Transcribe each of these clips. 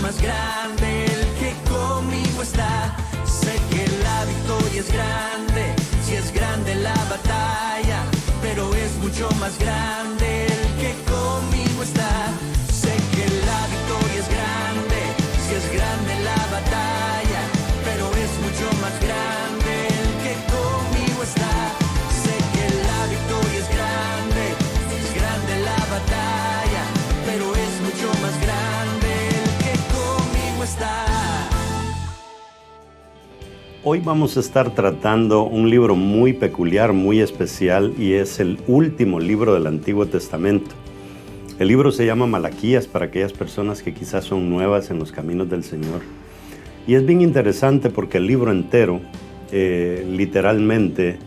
más grande el que conmigo está. Sé que la victoria es grande, si es grande la batalla, pero es mucho más grande el que conmigo está. Sé que la victoria es grande, si es grande la batalla, pero es mucho más grande el que conmigo está. Sé que la victoria es grande, si es grande la batalla, pero es mucho más grande el que conmigo está. Hoy vamos a estar tratando un libro muy peculiar, muy especial, y es el último libro del Antiguo Testamento. El libro se llama Malaquías, para aquellas personas que quizás son nuevas en los caminos del Señor. Y es bien interesante porque el libro entero, literalmente,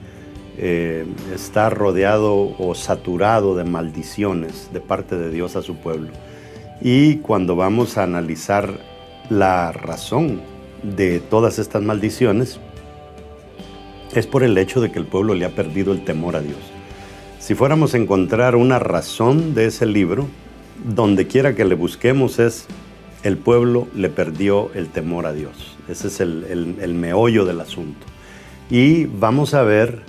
está rodeado o saturado de maldiciones de parte de Dios a su pueblo. Y cuando vamos a analizar la razón de todas estas maldiciones, es por el hecho de que el pueblo le ha perdido el temor a Dios. Si fuéramos a encontrar una razón de ese libro, donde quiera que le busquemos es: el pueblo le perdió el temor a Dios. Ese es el meollo del asunto. Y vamos a ver,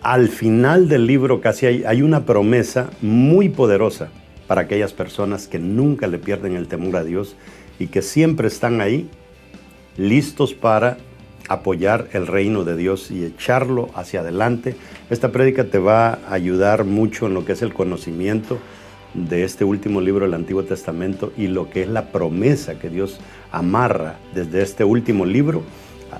al final del libro casi hay una promesa muy poderosa para aquellas personas que nunca le pierden el temor a Dios y que siempre están ahí, listos para apoyar el reino de Dios y echarlo hacia adelante. Esta prédica te va a ayudar mucho en lo que es el conocimiento de este último libro del Antiguo Testamento y lo que es la promesa que Dios amarra desde este último libro,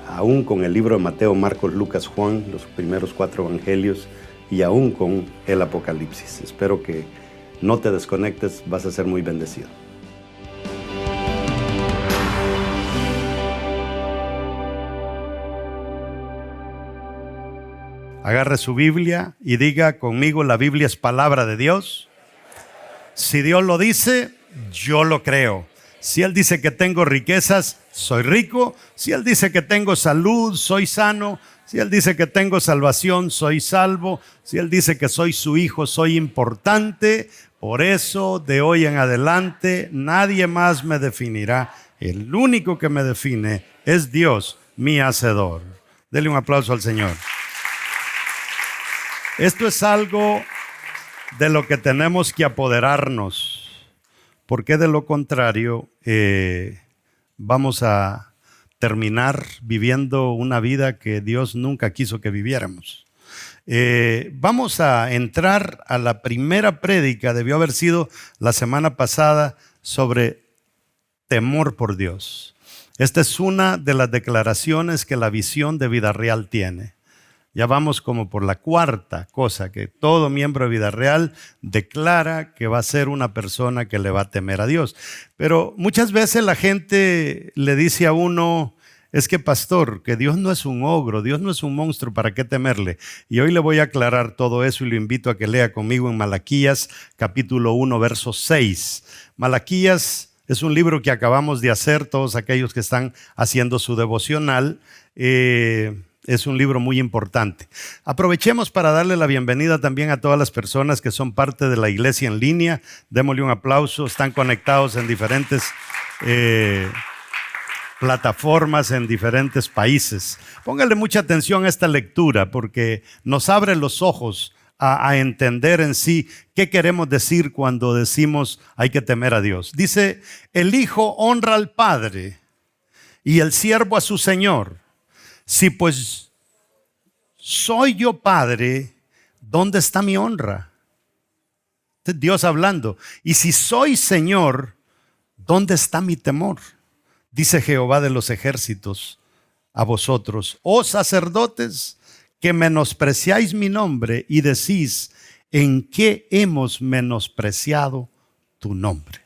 aún con el libro de Mateo, Marcos, Lucas, Juan, los primeros 4 evangelios, y aún con el Apocalipsis. Espero que no te desconectes, vas a ser muy bendecido. Agarre su Biblia y diga conmigo: la Biblia es palabra de Dios. Si Dios lo dice, yo lo creo. Si Él dice que tengo riquezas, soy rico. Si Él dice que tengo salud, soy sano. Si Él dice que tengo salvación, soy salvo. Si Él dice que soy su hijo, soy importante. Por eso, de hoy en adelante, nadie más me definirá. El único que me define es Dios, mi Hacedor. Dele un aplauso al Señor. Esto es algo de lo que tenemos que apoderarnos, porque de lo contrario vamos a terminar viviendo una vida que Dios nunca quiso que viviéramos. Vamos a entrar a la primera prédica, debió haber sido la semana pasada, sobre temor por Dios. Esta es una de las declaraciones que la visión de Vida Real tiene. Ya vamos como por la cuarta cosa, que todo miembro de Vida Real declara que va a ser una persona que le va a temer a Dios. Pero muchas veces la gente le dice a uno: es que pastor, que Dios no es un ogro, Dios no es un monstruo, ¿para qué temerle? Y hoy le voy a aclarar todo eso y lo invito a que lea conmigo en Malaquías capítulo 1, verso 6. Malaquías es un libro que acabamos de hacer, todos aquellos que están haciendo su devocional. Es un libro muy importante. Aprovechemos para darle la bienvenida también a todas las personas que son parte de la iglesia en línea. Démosle un aplauso. Están conectados en diferentes plataformas, en diferentes países. Póngale mucha atención a esta lectura porque nos abre los ojos a entender en sí qué queremos decir cuando decimos hay que temer a Dios. Dice: el hijo honra al padre y el siervo a su señor. Si pues soy yo padre, ¿dónde está mi honra? Dios hablando. Y si soy Señor, ¿dónde está mi temor? Dice Jehová de los ejércitos a vosotros: oh sacerdotes, que menospreciáis mi nombre y decís: ¿en qué hemos menospreciado tu nombre?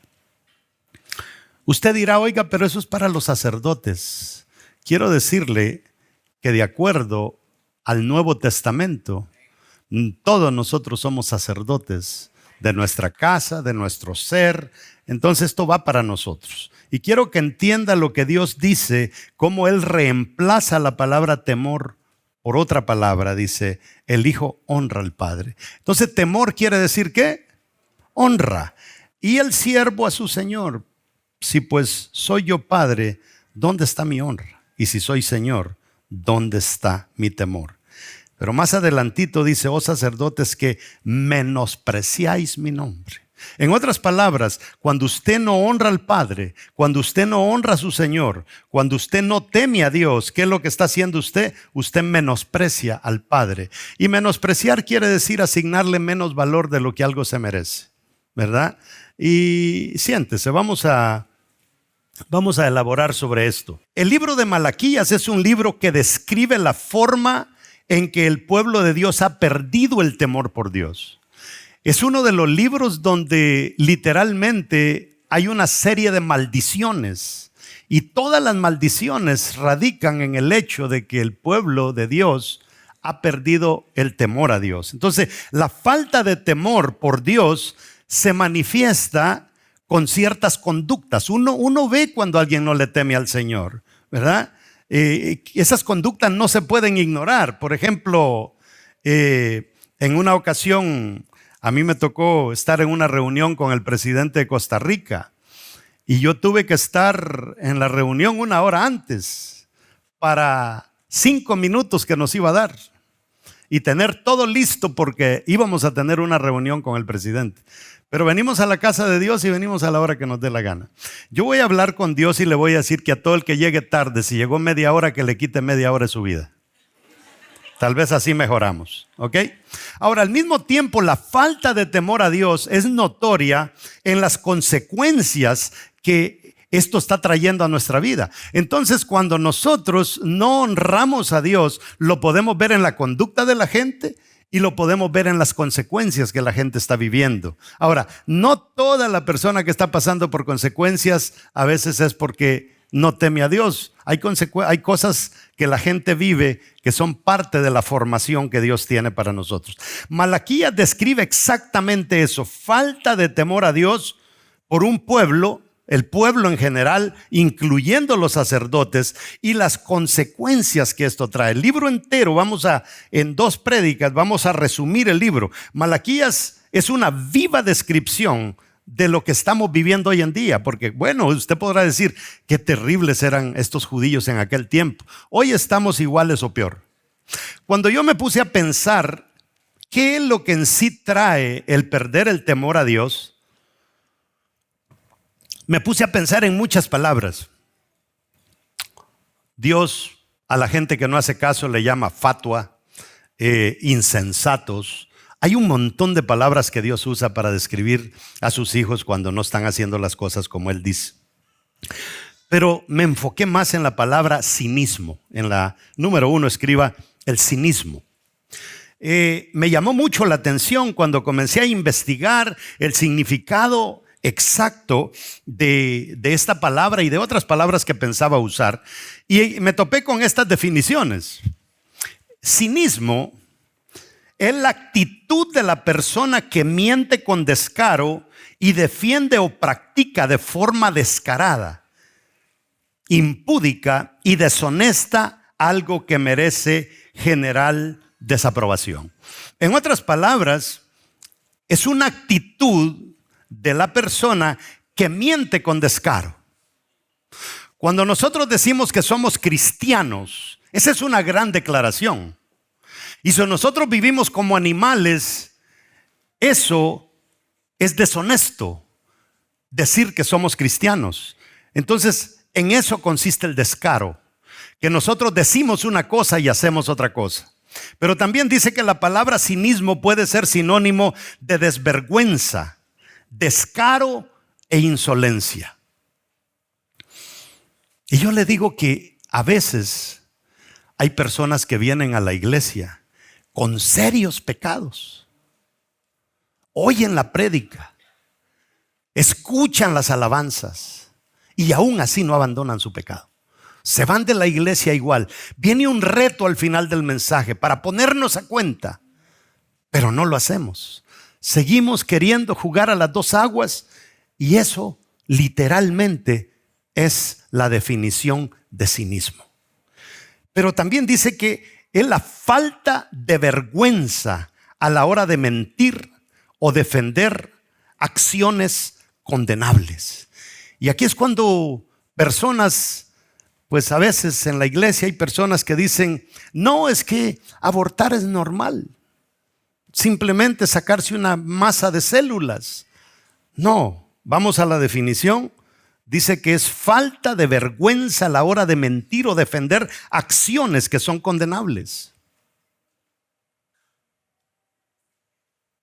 Usted dirá: oiga, pero eso es para los sacerdotes. Quiero decirle que de acuerdo al Nuevo Testamento, todos nosotros somos sacerdotes de nuestra casa, de nuestro ser. Entonces esto va para nosotros. Y quiero que entienda lo que Dios dice, cómo Él reemplaza la palabra temor por otra palabra. Dice: el hijo honra al padre. Entonces temor quiere decir ¿qué? Honra. Y el siervo a su señor. Si pues soy yo Padre, ¿dónde está mi honra? Y si soy Señor, ¿dónde está mi temor? Pero más adelantito dice, oh sacerdotes, que menospreciáis mi nombre. En otras palabras, cuando usted no honra al Padre, cuando usted no honra a su Señor, cuando usted no teme a Dios, ¿qué es lo que está haciendo usted? Usted menosprecia al Padre. Y menospreciar quiere decir asignarle menos valor de lo que algo se merece, ¿verdad? Y siéntese, vamos a elaborar sobre esto. El libro de Malaquías es un libro que describe la forma en que el pueblo de Dios ha perdido el temor por Dios. Es uno de los libros donde literalmente hay una serie de maldiciones, y todas las maldiciones radican en el hecho de que el pueblo de Dios ha perdido el temor a Dios. Entonces, la falta de temor por Dios se manifiesta con ciertas conductas. Uno ve cuando alguien no le teme al Señor, ¿verdad? Esas conductas no se pueden ignorar. Por ejemplo, en una ocasión a mí me tocó estar en una reunión con el presidente de Costa Rica, y yo tuve que estar en la reunión 1 hora antes para 5 minutos que nos iba a dar y tener todo listo porque íbamos a tener una reunión con el presidente. Pero venimos a la casa de Dios y venimos a la hora que nos dé la gana. Yo voy a hablar con Dios y le voy a decir que a todo el que llegue tarde, si llegó media hora, que le quite media hora de su vida. Tal vez así mejoramos, ¿ok? Ahora, al mismo tiempo, la falta de temor a Dios es notoria en las consecuencias que esto está trayendo a nuestra vida. Entonces, cuando nosotros no honramos a Dios, lo podemos ver en la conducta de la gente y lo podemos ver en las consecuencias que la gente está viviendo. Ahora, no toda la persona que está pasando por consecuencias a veces es porque no teme a Dios. Hay cosas que la gente vive que son parte de la formación que Dios tiene para nosotros. Malaquías describe exactamente eso: falta de temor a Dios por un pueblo, el pueblo en general, incluyendo los sacerdotes, y las consecuencias que esto trae. El libro entero, en 2 prédicas, vamos a resumir el libro. Malaquías es una viva descripción de lo que estamos viviendo hoy en día, porque bueno, usted podrá decir qué terribles eran estos judíos en aquel tiempo. Hoy estamos iguales o peor. Cuando yo me puse a pensar qué es lo que en sí trae el perder el temor a Dios, me puse a pensar en muchas palabras. Dios a la gente que no hace caso le llama fatua, insensatos. Hay un montón de palabras que Dios usa para describir a sus hijos cuando no están haciendo las cosas como Él dice. Pero me enfoqué más en la palabra cinismo. En la número 1 escriba el cinismo. Me llamó mucho la atención cuando comencé a investigar el significado exacto de esta palabra y de otras palabras que pensaba usar. Y me topé con estas definiciones. Cinismo es la actitud de la persona que miente con descaro y defiende o practica de forma descarada, impúdica y deshonesta algo que merece general desaprobación. En otras palabras, es una actitud de la persona que miente con descaro. Cuando nosotros decimos que somos cristianos, esa es una gran declaración. Y si nosotros vivimos como animales, eso es deshonesto, decir que somos cristianos. Entonces, en eso consiste el descaro, que nosotros decimos una cosa y hacemos otra cosa. Pero también dice que la palabra cinismo puede ser sinónimo de desvergüenza, descaro e insolencia. Y yo le digo que a veces hay personas que vienen a la iglesia con serios pecados, oyen la prédica, escuchan las alabanzas y aún así no abandonan su pecado. Se van de la iglesia igual. Viene un reto al final del mensaje para ponernos a cuenta, pero no lo hacemos. Seguimos queriendo jugar a las 2 aguas, y eso literalmente es la definición de cinismo. Pero también dice que es la falta de vergüenza a la hora de mentir o defender acciones condenables. Y aquí es cuando personas, pues a veces en la iglesia hay personas que dicen, no, es que abortar es normal. Simplemente sacarse una masa de células. No, vamos a la definición. Dice que es falta de vergüenza a la hora de mentir o defender acciones que son condenables.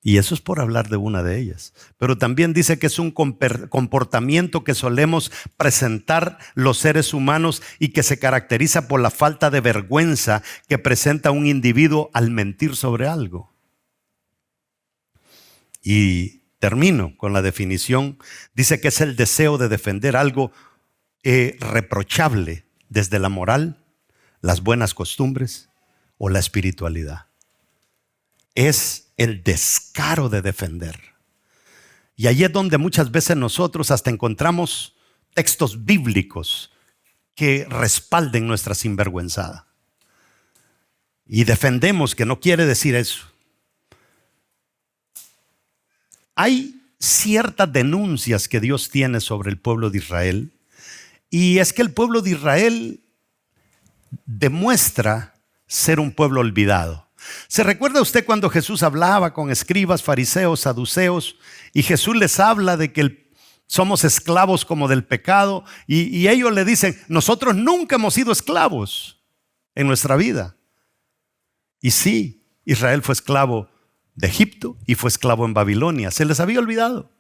Y eso es por hablar de una de ellas. Pero también dice que es un comportamiento que solemos presentar los seres humanos y que se caracteriza por la falta de vergüenza que presenta un individuo al mentir sobre algo. Y termino con la definición. Dice que es el deseo de defender algo reprochable desde la moral, las buenas costumbres o la espiritualidad. Es el descaro de defender. Y ahí es donde muchas veces nosotros hasta encontramos textos bíblicos que respalden nuestra sinvergüenzada. Y defendemos, que no quiere decir eso. Hay ciertas denuncias que Dios tiene sobre el pueblo de Israel, y es que el pueblo de Israel demuestra ser un pueblo olvidado. ¿Se recuerda usted cuando Jesús hablaba con escribas, fariseos, saduceos, y Jesús les habla de que somos esclavos como del pecado, y ellos le dicen, nosotros nunca hemos sido esclavos en nuestra vida? Y sí, Israel fue esclavo de Egipto y fue esclavo en Babilonia. Se les había olvidado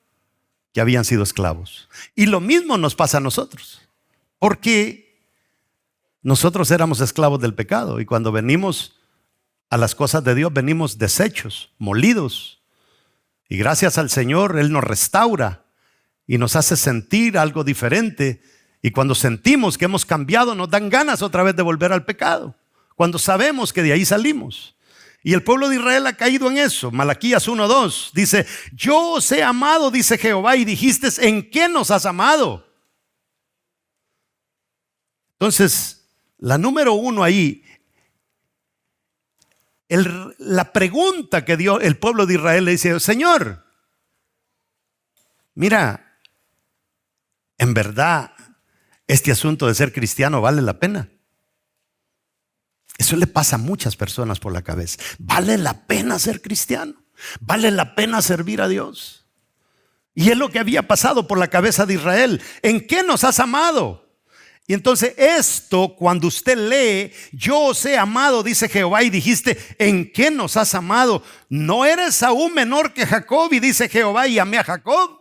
que habían sido esclavos. Y lo mismo nos pasa a nosotros, porque nosotros éramos esclavos del pecado, y cuando venimos a las cosas de Dios venimos deshechos, molidos, y gracias al Señor Él nos restaura y nos hace sentir algo diferente, y cuando sentimos que hemos cambiado nos dan ganas otra vez de volver al pecado, cuando sabemos que de ahí salimos. Y el pueblo de Israel ha caído en eso. Malaquías 1:2 dice, yo os he amado, dice Jehová, y dijiste, ¿en qué nos has amado? Entonces, la número uno ahí, la pregunta que dio el pueblo de Israel, le dice, Señor, mira, en verdad, este asunto de ser cristiano vale la pena. Eso le pasa a muchas personas por la cabeza. ¿Vale la pena ser cristiano? ¿Vale la pena servir a Dios? Y es lo que había pasado por la cabeza de Israel. ¿En qué nos has amado? Y entonces esto, cuando usted lee, yo os he amado, dice Jehová, y dijiste, ¿en qué nos has amado? ¿No eres aún menor que Jacob? Y dice Jehová, y amé a Jacob.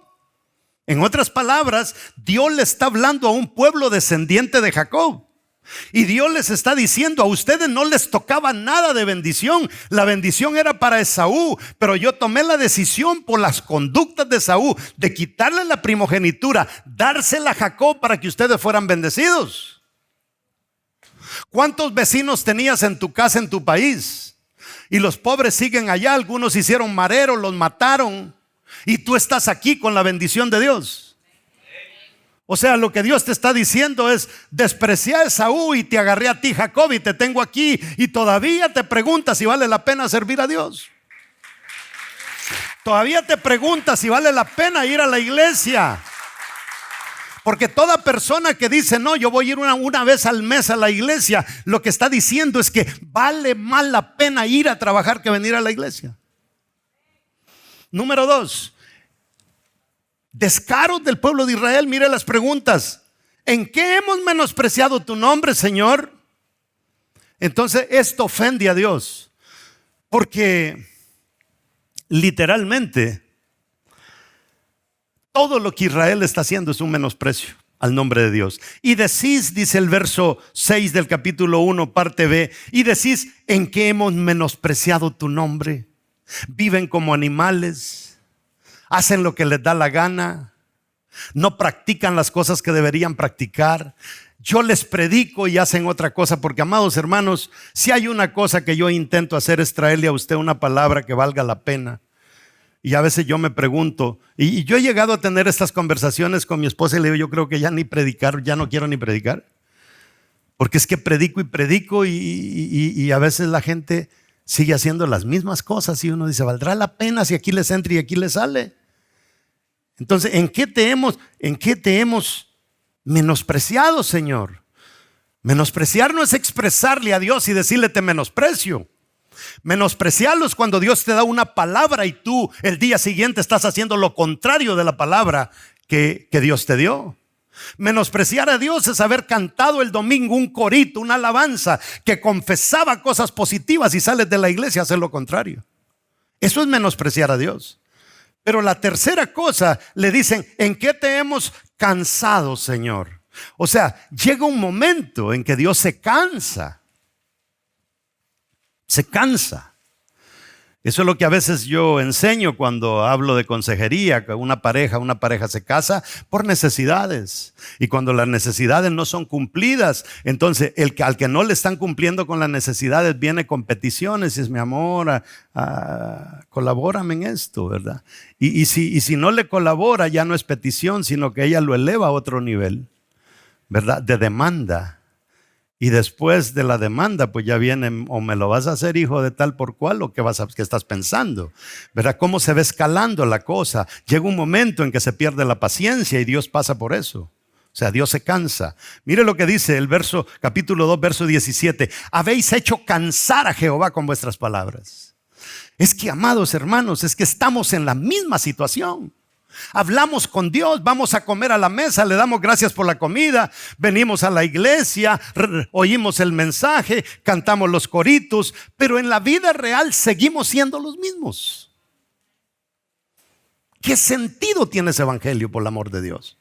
En otras palabras, Dios le está hablando a un pueblo descendiente de Jacob. Y Dios les está diciendo, a ustedes no les tocaba nada de bendición. La bendición era para Esaú, pero yo tomé la decisión por las conductas de Esaú de quitarle la primogenitura, dársela a Jacob para que ustedes fueran bendecidos. ¿Cuántos vecinos tenías en tu casa, en tu país? Y los pobres siguen allá, algunos hicieron mareros, los mataron, y tú estás aquí con la bendición de Dios. O sea, lo que Dios te está diciendo es, desprecié a Esaú y te agarré a ti, Jacob, y te tengo aquí, y todavía te preguntas si vale la pena servir a Dios. Todavía te preguntas si vale la pena ir a la iglesia. Porque toda persona que dice, no, yo voy a ir una vez al mes a la iglesia, lo que está diciendo es que vale más la pena ir a trabajar que venir a la iglesia. Número 2. Descaros del pueblo de Israel. Mire las preguntas. ¿En qué hemos menospreciado tu nombre, Señor? Entonces esto ofende a Dios, porque literalmente todo lo que Israel está haciendo es un menosprecio al nombre de Dios. Y decís, dice el verso 6 del capítulo 1, parte B, y decís, ¿en qué hemos menospreciado tu nombre? Viven como animales, hacen lo que les da la gana, no practican las cosas que deberían practicar. Yo les predico y hacen otra cosa, porque, amados hermanos, si hay una cosa que yo intento hacer es traerle a usted una palabra que valga la pena. Y a veces yo me pregunto, y yo he llegado a tener estas conversaciones con mi esposa y le digo, yo creo que ya ni predicar, ya no quiero ni predicar, porque es que predico y predico y a veces la gente sigue haciendo las mismas cosas y uno dice, ¿valdrá la pena si aquí les entra y aquí les sale? Entonces, ¿en qué te hemos menospreciado, Señor? Menospreciar no es expresarle a Dios y decirle te menosprecio. Menospreciarlo es cuando Dios te da una palabra y tú el día siguiente estás haciendo lo contrario de la palabra que Dios te dio. Menospreciar a Dios es haber cantado el domingo un corito, una alabanza que confesaba cosas positivas y sales de la iglesia a hacer lo contrario. Eso es menospreciar a Dios. Pero la tercera cosa, le dicen, ¿en qué te hemos cansado, Señor? O sea, llega un momento en que Dios se cansa. Se cansa. Eso es lo que a veces yo enseño cuando hablo de consejería, que una pareja se casa por necesidades. Y cuando las necesidades no son cumplidas, entonces al que no le están cumpliendo con las necesidades viene con peticiones. Y es mi amor, colabórame en esto, ¿verdad? Y si no le colabora, ya no es petición, sino que ella lo eleva a otro nivel, ¿verdad? De demanda. Y después de la demanda, pues ya viene, o me lo vas a hacer hijo de tal por cual, o qué estás pensando, ¿verdad? Cómo se va escalando la cosa. Llega un momento en que se pierde la paciencia y Dios pasa por eso. O sea, Dios se cansa. Mire lo que dice el capítulo 2, verso 17. Habéis hecho cansar a Jehová con vuestras palabras. Es que, amados hermanos, es que estamos en la misma situación. Hablamos con Dios, vamos a comer a la mesa, le damos gracias por la comida, venimos a la iglesia, oímos el mensaje, cantamos los coritos, pero en la vida real seguimos siendo los mismos. ¿Qué sentido tiene ese evangelio, por el amor de Dios?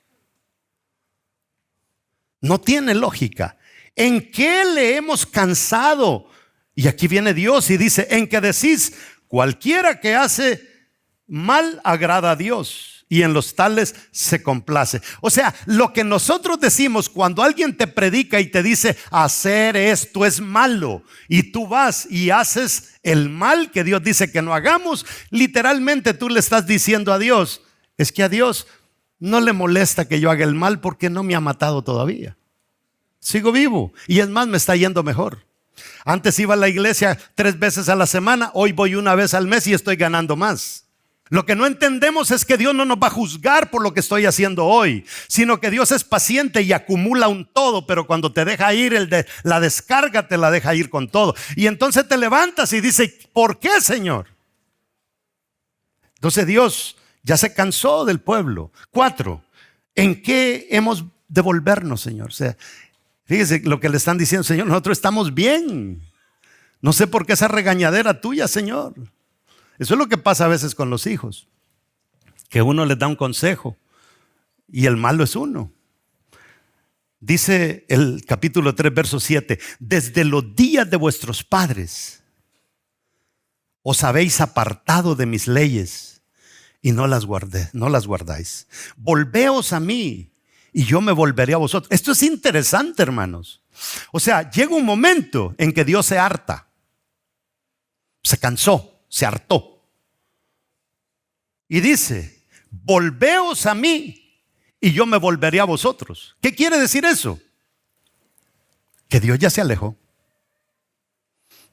No tiene lógica. ¿En qué le hemos cansado? Y aquí viene Dios y dice, en que decís, cualquiera que hace mal agrada a Dios, y en los tales se complace. O sea, lo que nosotros decimos cuando alguien te predica y te dice hacer esto es malo, y tú vas y haces el mal que Dios dice que no hagamos, literalmente tú le estás diciendo a Dios, es que a Dios no le molesta que yo haga el mal porque no me ha matado todavía. Sigo vivo y es más, me está yendo mejor. Antes iba a la iglesia 3 veces a la semana, hoy voy 1 vez al mes y estoy ganando más. Lo que no entendemos es que Dios no nos va a juzgar por lo que estoy haciendo hoy, sino que Dios es paciente y acumula un todo, pero cuando te deja ir la descarga, te la deja ir con todo. Y entonces te levantas y dices, ¿por qué, Señor? Entonces Dios ya se cansó del pueblo. 4, ¿en qué hemos de volvernos, Señor? O sea, fíjese lo que le están diciendo, Señor, nosotros estamos bien. No sé por qué esa regañadera tuya, Señor. Eso es lo que pasa a veces con los hijos, que uno les da un consejo y el malo es uno. Dice el capítulo 3, verso 7, desde los días de vuestros padres os habéis apartado de mis leyes y no las guardáis. Volveos a mí y yo me volveré a vosotros. Esto es interesante, hermanos. O sea, llega un momento en que Dios se harta, se cansó, se hartó. Y dice, volveos a mí y yo me volveré a vosotros. ¿Qué quiere decir eso? Que Dios ya se alejó.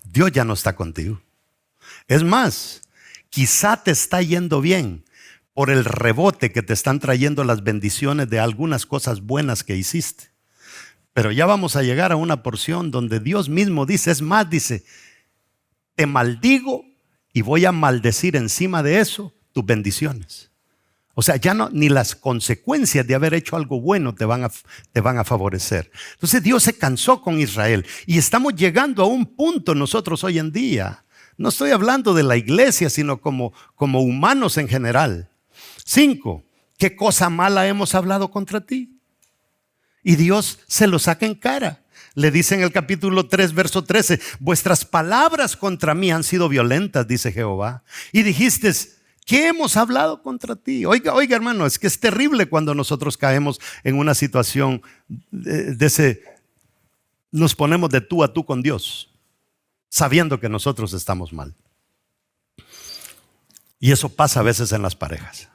Dios ya no está contigo. Es más, quizá te está yendo bien por el rebote que te están trayendo las bendiciones de algunas cosas buenas que hiciste. Pero ya vamos a llegar a una porción donde Dios mismo dice, es más, dice, te maldigo y voy a maldecir encima de eso tus bendiciones. O sea, ya no, ni las consecuencias de haber hecho algo bueno te van a favorecer. Entonces Dios se cansó con Israel y estamos llegando a un punto nosotros hoy en día. No estoy hablando de la iglesia, sino como humanos en general. 5, ¿qué cosa mala hemos hablado contra ti? Y Dios se lo saca en cara. Le dice en el capítulo 3, verso 13, vuestras palabras contra mí han sido violentas, dice Jehová. Y dijiste, ¿qué hemos hablado contra ti? Oiga, hermano, es que es terrible cuando nosotros caemos en una situación nos ponemos de tú a tú con Dios, sabiendo que nosotros estamos mal. Y eso pasa a veces en las parejas.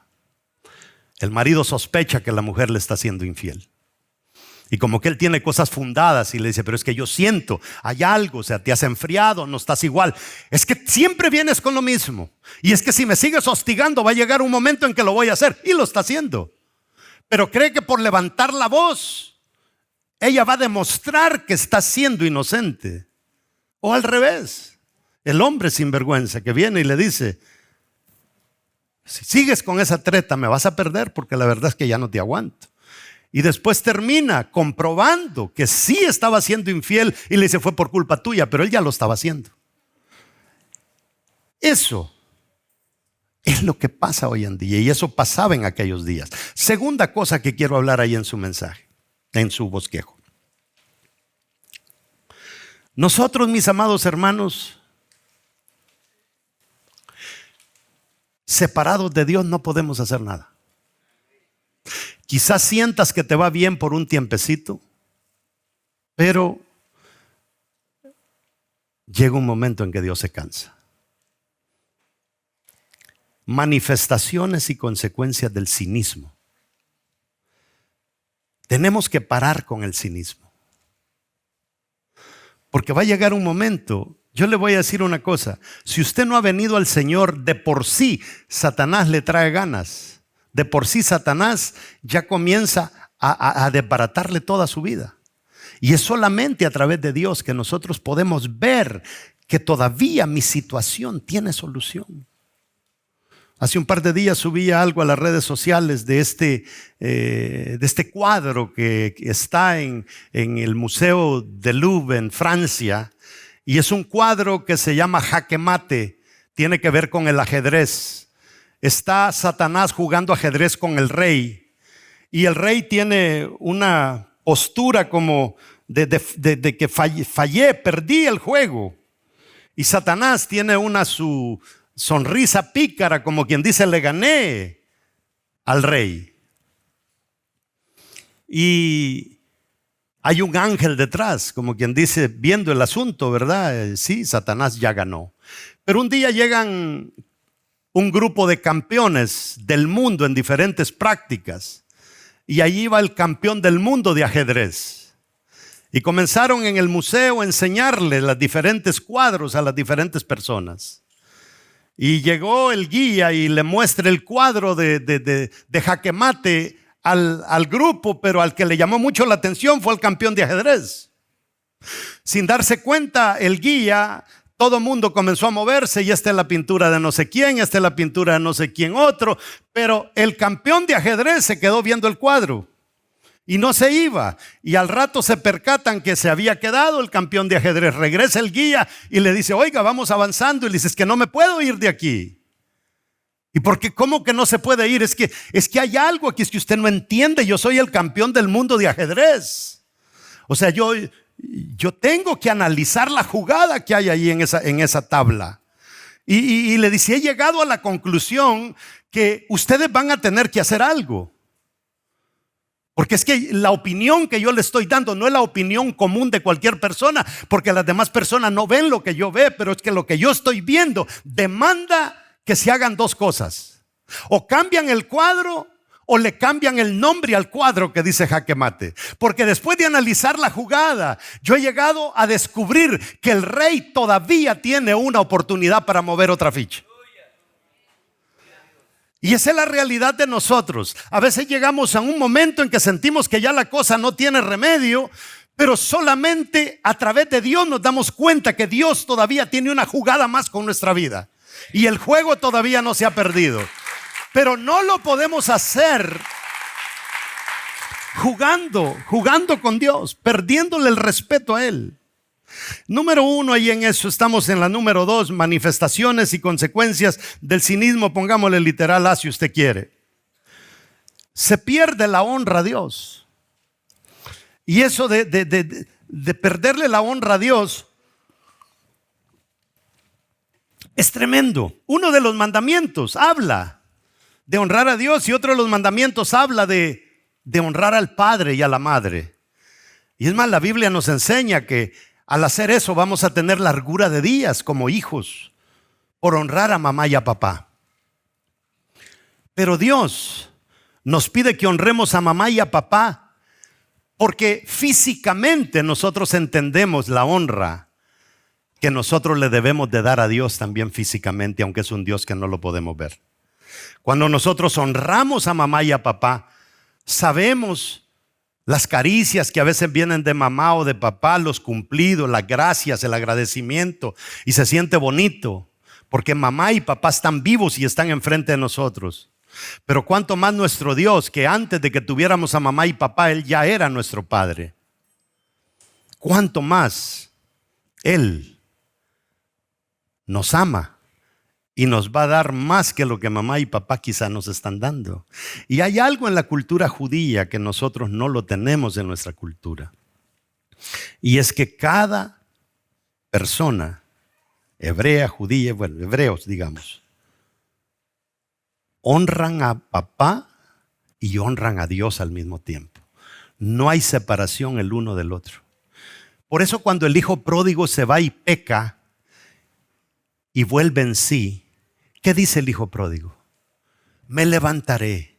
El marido sospecha que la mujer le está siendo infiel. Y como que él tiene cosas fundadas y le dice, pero es que yo siento, hay algo, o sea, te has enfriado, no estás igual. Es que siempre vienes con lo mismo. Y es que si me sigues hostigando va a llegar un momento en que lo voy a hacer. Y lo está haciendo. Pero cree que por levantar la voz, ella va a demostrar que está siendo inocente. O al revés, el hombre sinvergüenza que viene y le dice, si sigues con esa treta me vas a perder porque la verdad es que ya no te aguanto. Y después termina comprobando que sí estaba siendo infiel y le dice, fue por culpa tuya, pero él ya lo estaba haciendo. Eso es lo que pasa hoy en día y eso pasaba en aquellos días. Segunda cosa que quiero hablar ahí en su mensaje, en su bosquejo. Nosotros, mis amados hermanos, separados de Dios no podemos hacer nada. Quizás sientas que te va bien por un tiempecito, pero llega un momento en que Dios se cansa. Manifestaciones y consecuencias del cinismo. Tenemos que parar con el cinismo. Porque va a llegar un momento, yo le voy a decir una cosa, si usted no ha venido al Señor, de por sí Satanás le trae ganas. De por sí Satanás ya comienza a desbaratarle toda su vida. Y es solamente a través de Dios que nosotros podemos ver que todavía mi situación tiene solución. Hace un par de días subía algo a las redes sociales de este cuadro que está en el Museo del Louvre en Francia. Y es un cuadro que se llama Jaque Mate. Tiene que ver con el ajedrez. Está Satanás jugando ajedrez con el rey. Y el rey tiene una postura como de que fallé, perdí el juego. Y Satanás tiene su sonrisa pícara, como quien dice, le gané al rey. Y hay un ángel detrás, como quien dice, viendo el asunto, ¿verdad? Sí, Satanás ya ganó. Pero un día llegan un grupo de campeones del mundo en diferentes prácticas. Y allí va el campeón del mundo de ajedrez. Y comenzaron en el museo a enseñarle los diferentes cuadros a las diferentes personas. Y llegó el guía y le muestra el cuadro de Jaque Mate al grupo, pero al que le llamó mucho la atención fue el campeón de ajedrez. Sin darse cuenta, el guía, todo el mundo comenzó a moverse y esta es la pintura de no sé quién, esta es la pintura de no sé quién otro, pero el campeón de ajedrez se quedó viendo el cuadro y no se iba. Y al rato se percatan que se había quedado el campeón de ajedrez. Regresa el guía y le dice, oiga, vamos avanzando. Y le dice, es que no me puedo ir de aquí. ¿Y por qué? ¿Cómo que no se puede ir? Es que hay algo aquí, es que usted no entiende. Yo soy el campeón del mundo de ajedrez. O sea, yo tengo que analizar la jugada que hay ahí en esa tabla. Y le dice, he llegado a la conclusión que ustedes van a tener que hacer algo. Porque es que la opinión que yo le estoy dando no es la opinión común de cualquier persona, porque las demás personas no ven lo que yo veo, pero es que lo que yo estoy viendo demanda que se hagan dos cosas. O cambian el cuadro o le cambian el nombre al cuadro que dice Jaque Mate. Porque después de analizar la jugada, yo he llegado a descubrir que el rey todavía tiene una oportunidad para mover otra ficha. Y esa es la realidad de nosotros. A veces llegamos a un momento en que sentimos que ya la cosa no tiene remedio, pero solamente a través de Dios nos damos cuenta que Dios todavía tiene una jugada más con nuestra vida. Y el juego todavía no se ha perdido. Pero no lo podemos hacer jugando con Dios, perdiéndole el respeto a Él. Número 1, ahí en eso estamos en la número 2, manifestaciones y consecuencias del cinismo, pongámosle literal A si usted quiere. Se pierde la honra a Dios. Y eso de perderle la honra a Dios es tremendo. Uno de los mandamientos habla de honrar a Dios y otro de los mandamientos habla de honrar al padre y a la madre. Y es más, la Biblia nos enseña que al hacer eso vamos a tener largura de días como hijos por honrar a mamá y a papá. Pero Dios nos pide que honremos a mamá y a papá Porque físicamente nosotros entendemos la honra que nosotros le debemos de dar a Dios también físicamente, aunque es un Dios que no lo podemos ver. Cuando nosotros honramos a mamá y a papá, sabemos las caricias que a veces vienen de mamá o de papá, los cumplidos, las gracias, el agradecimiento, y se siente bonito, porque mamá y papá están vivos y están enfrente de nosotros. Pero cuánto más nuestro Dios, que antes de que tuviéramos a mamá y papá, Él ya era nuestro Padre. Cuánto más Él nos ama y nos va a dar más que lo que mamá y papá quizá nos están dando. Y hay algo en la cultura judía que nosotros no lo tenemos en nuestra cultura. Y es que cada persona, hebrea, judía, bueno, hebreos digamos, honran a papá y honran a Dios al mismo tiempo. No hay separación el uno del otro. Por eso cuando el hijo pródigo se va y peca y vuelve en sí, ¿qué dice el hijo pródigo? Me levantaré.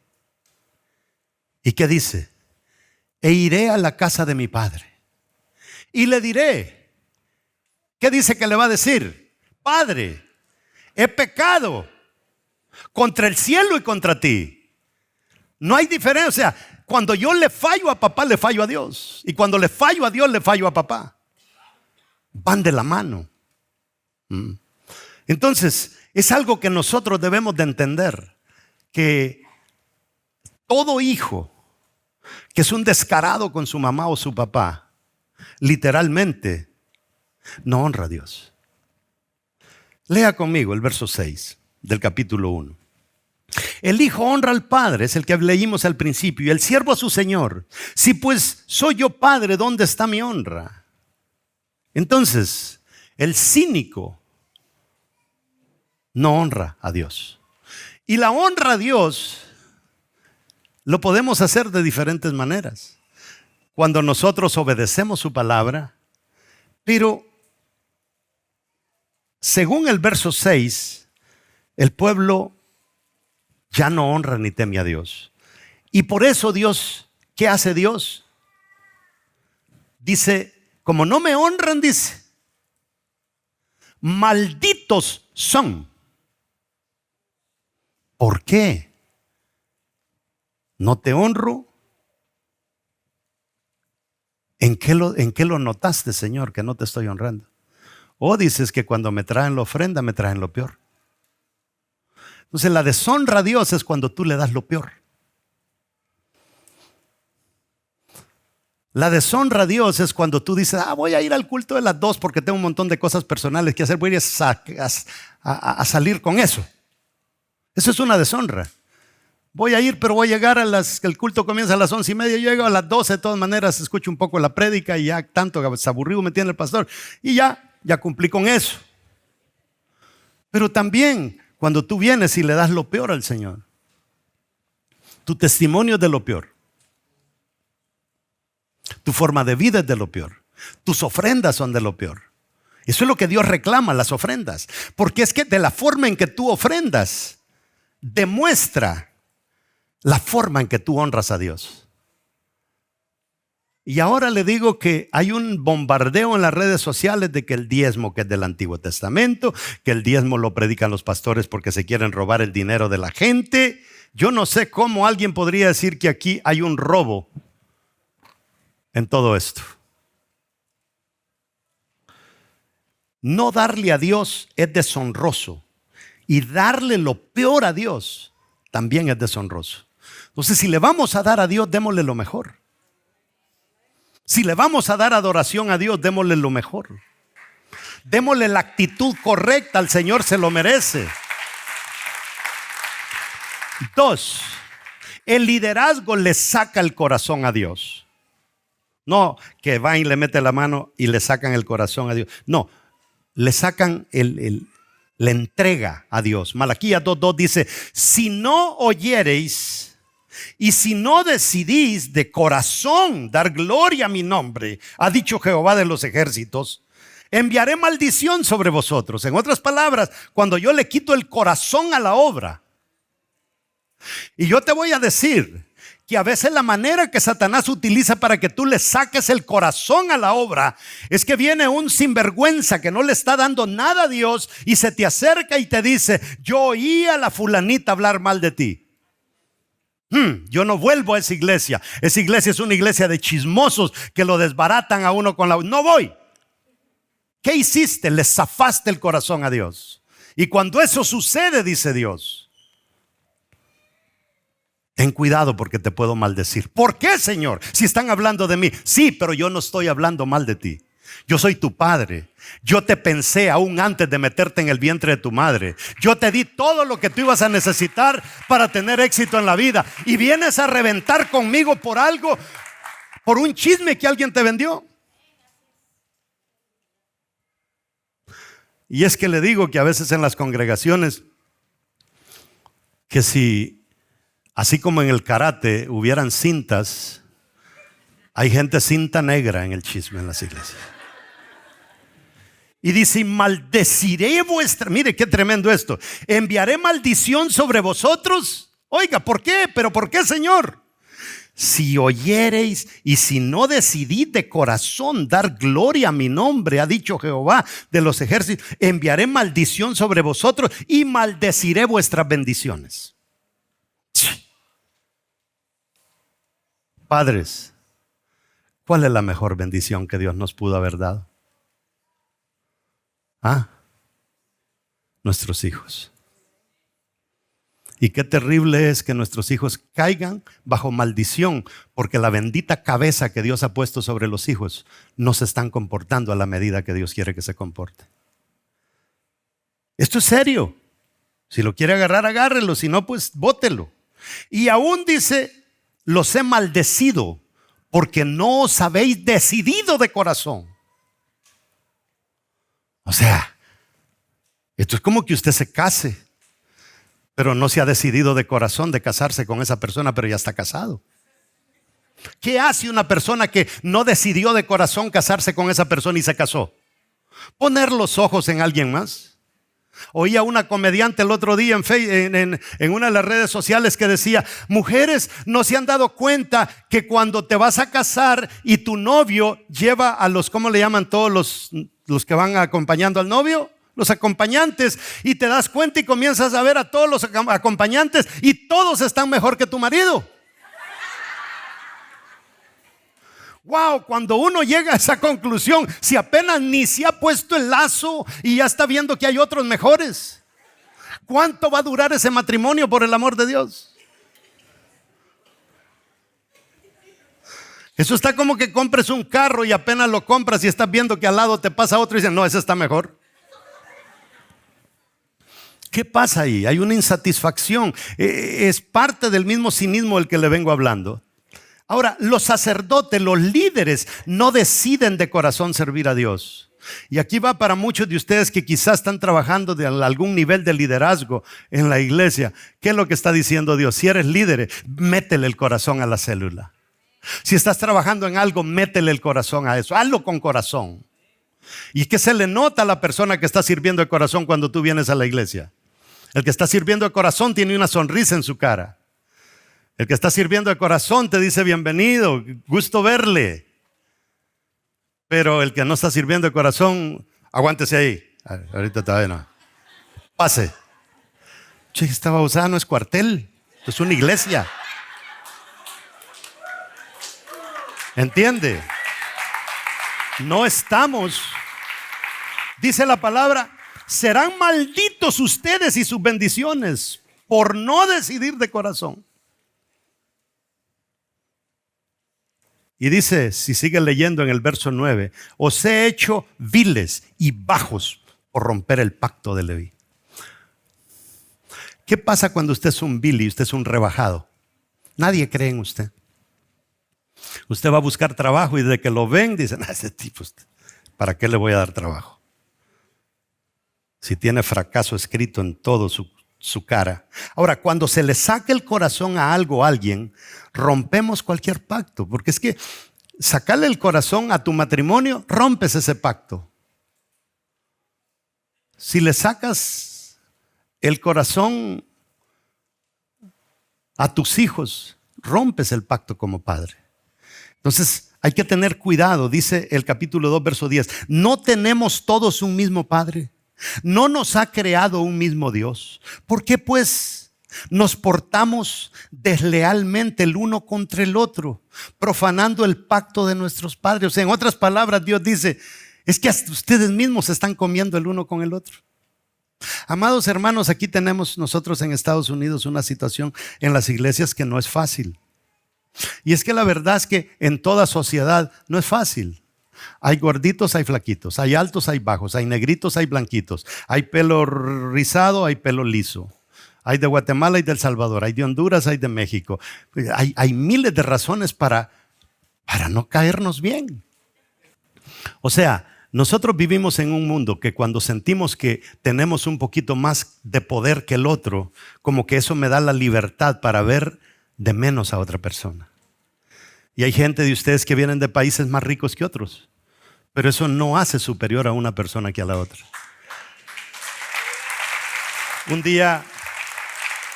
¿Y qué dice? E iré a la casa de mi padre. Y le diré. ¿Qué dice que le va a decir? Padre, he pecado contra el cielo y contra ti. No hay diferencia. Cuando yo le fallo a papá, le fallo a Dios. Y cuando le fallo a Dios, le fallo a papá. Van de la mano. Entonces, es algo que nosotros debemos de entender. Que todo hijo que es un descarado con su mamá o su papá, literalmente no honra a Dios. Lea conmigo el verso 6 del capítulo 1. El hijo honra al padre, es el que leímos al principio, y el siervo a su señor. Si pues soy yo padre, ¿dónde está mi honra? Entonces, el cínico no honra a Dios. Y la honra a Dios lo podemos hacer de diferentes maneras. Cuando nosotros obedecemos su palabra, pero según el verso 6, el pueblo ya no honra ni teme a Dios. Y por eso Dios, ¿qué hace Dios? Dice, como no me honran, dice, malditos son. ¿Por qué? ¿No te honro? ¿En qué lo notaste, Señor, que no te estoy honrando? O dices que cuando me traen la ofrenda, me traen lo peor. Entonces la deshonra a Dios es cuando tú le das lo peor. La deshonra a Dios es cuando tú dices, voy a ir al culto de las 2 porque tengo un montón de cosas personales que hacer, voy a ir a salir con eso. Eso es una deshonra. Voy a ir, pero voy a llegar el culto comienza a las 11:30, yo llego a las 12, de todas maneras escucho un poco la prédica y ya tanto aburrido me tiene el pastor y ya cumplí con eso. Pero también cuando tú vienes y le das lo peor al Señor, tu testimonio es de lo peor, tu forma de vida es de lo peor, tus ofrendas son de lo peor. Eso es lo que Dios reclama, las ofrendas, porque es que de la forma en que tú ofrendas demuestra la forma en que tú honras a Dios. Y ahora le digo que hay un bombardeo en las redes sociales de que el diezmo, que es del Antiguo Testamento, que el diezmo lo predican los pastores porque se quieren robar el dinero de la gente. Yo no sé cómo alguien podría decir que aquí hay un robo en todo esto. No darle a Dios es deshonroso. Y darle lo peor a Dios también es deshonroso. Entonces, si le vamos a dar a Dios, démosle lo mejor. Si le vamos a dar adoración a Dios, démosle lo mejor. Démosle la actitud correcta, al Señor se lo merece. 2, el liderazgo le saca el corazón a Dios. No que va y le mete la mano y le sacan el corazón a Dios. No, le sacan la entrega a Dios. Malaquías 2:2 dice, si no oyereis y si no decidís de corazón dar gloria a mi nombre, ha dicho Jehová de los ejércitos, enviaré maldición sobre vosotros. En otras palabras, cuando yo le quito el corazón a la obra. Y yo te voy a decir que a veces la manera que Satanás utiliza para que tú le saques el corazón a la obra es que viene un sinvergüenza que no le está dando nada a Dios y se te acerca y te dice: yo oí a la fulanita hablar mal de ti. Yo no vuelvo a esa iglesia. Esa iglesia es una iglesia de chismosos que lo desbaratan a uno con la... No voy. ¿Qué hiciste? Le zafaste el corazón a Dios. Y cuando eso sucede, dice Dios, ten cuidado porque te puedo maldecir. ¿Por qué, Señor? Si están hablando de mí. Sí, pero yo no estoy hablando mal de ti. Yo soy tu padre. Yo te pensé aún antes de meterte en el vientre de tu madre. Yo te di todo lo que tú ibas a necesitar para tener éxito en la vida. Y vienes a reventar conmigo por algo, por un chisme que alguien te vendió. Y es que le digo que a veces en las congregaciones, que si así como en el karate hubieran cintas, hay gente cinta negra en el chisme en las iglesias. Y dice: maldeciré vuestra... Mire qué tremendo esto. Enviaré maldición sobre vosotros. Oiga, ¿por qué? ¿Pero por qué, Señor? Si oyereis y si no decidid de corazón dar gloria a mi nombre, ha dicho Jehová de los ejércitos, enviaré maldición sobre vosotros y maldeciré vuestras bendiciones. Padres, ¿cuál es la mejor bendición que Dios nos pudo haber dado? Nuestros hijos. Y qué terrible es que nuestros hijos caigan bajo maldición, porque la bendita cabeza que Dios ha puesto sobre los hijos no se están comportando a la medida que Dios quiere que se comporte. Esto es serio. Si lo quiere agarrar, agárrelo. Si no, pues bótelo. Y aún dice: los he maldecido porque no os habéis decidido de corazón. O sea, esto es como que usted se case, pero no se ha decidido de corazón de casarse con esa persona, pero ya está casado. ¿Qué hace una persona que no decidió de corazón casarse con esa persona y se casó? Poner los ojos en alguien más. Oí a una comediante el otro día en una de las redes sociales que decía: mujeres, ¿no se han dado cuenta que cuando te vas a casar y tu novio lleva a los, ¿cómo le llaman todos los que van acompañando al novio? Los acompañantes, y te das cuenta y comienzas a ver a todos los acompañantes y todos están mejor que tu marido. Wow, cuando uno llega a esa conclusión, si apenas ni se ha puesto el lazo y ya está viendo que hay otros mejores, ¿cuánto va a durar ese matrimonio, por el amor de Dios? Eso está como que compres un carro y apenas lo compras y estás viendo que al lado te pasa otro y dicen: no, ese está mejor. ¿Qué pasa ahí? Hay una insatisfacción. Es parte del mismo cinismo del que le vengo hablando. Ahora, los sacerdotes, los líderes, no deciden de corazón servir a Dios. Y aquí va para muchos de ustedes que quizás están trabajando de algún nivel de liderazgo en la iglesia. ¿Qué es lo que está diciendo Dios? Si eres líder, métele el corazón a la célula. Si estás trabajando en algo, métele el corazón a eso. Hazlo con corazón. ¿Y qué se le nota a la persona que está sirviendo de corazón cuando tú vienes a la iglesia? El que está sirviendo de corazón tiene una sonrisa en su cara. El que está sirviendo de corazón te dice: bienvenido, gusto verle. Pero el que no está sirviendo de corazón, aguántese ahí. Ahorita todavía no. Pase. Che, esta babosa no es cuartel, es una iglesia. ¿Entiende? No estamos. Dice la palabra: serán malditos ustedes y sus bendiciones por no decidir de corazón. Y dice, si sigue leyendo en el verso 9: os he hecho viles y bajos por romper el pacto de Leví. ¿Qué pasa cuando usted es un vil y usted es un rebajado? Nadie cree en usted. Usted va a buscar trabajo y desde que lo ven dicen: ese tipo, ¿para qué le voy a dar trabajo? Si tiene fracaso escrito en todo su cara. Ahora, cuando se le saca el corazón a algo, a alguien, rompemos cualquier pacto. Porque es que sacarle el corazón a tu matrimonio, rompes ese pacto. Si le sacas el corazón a tus hijos, rompes el pacto como padre. Entonces hay que tener cuidado, dice el capítulo 2, verso 10. ¿No tenemos todos un mismo Padre? ¿No nos ha creado un mismo Dios? ¿Por qué pues nos portamos deslealmente el uno contra el otro, profanando el pacto de nuestros padres? O sea, en otras palabras, Dios dice, es que hasta ustedes mismos se están comiendo el uno con el otro. Amados hermanos, aquí tenemos nosotros en Estados Unidos una situación en las iglesias que no es fácil. Y es que la verdad es que en toda sociedad no es fácil. Hay gorditos, hay flaquitos, hay altos, hay bajos, hay negritos, hay blanquitos, hay pelo rizado, hay pelo liso. Hay de Guatemala y de El Salvador, hay de Honduras, hay de México. Hay miles de razones para no caernos bien. O sea, nosotros vivimos en un mundo que cuando sentimos que tenemos un poquito más de poder que el otro, como que eso me da la libertad para ver de menos a otra persona. Y hay gente de ustedes que vienen de países más ricos que otros, pero eso no hace superior a una persona que a la otra. Un día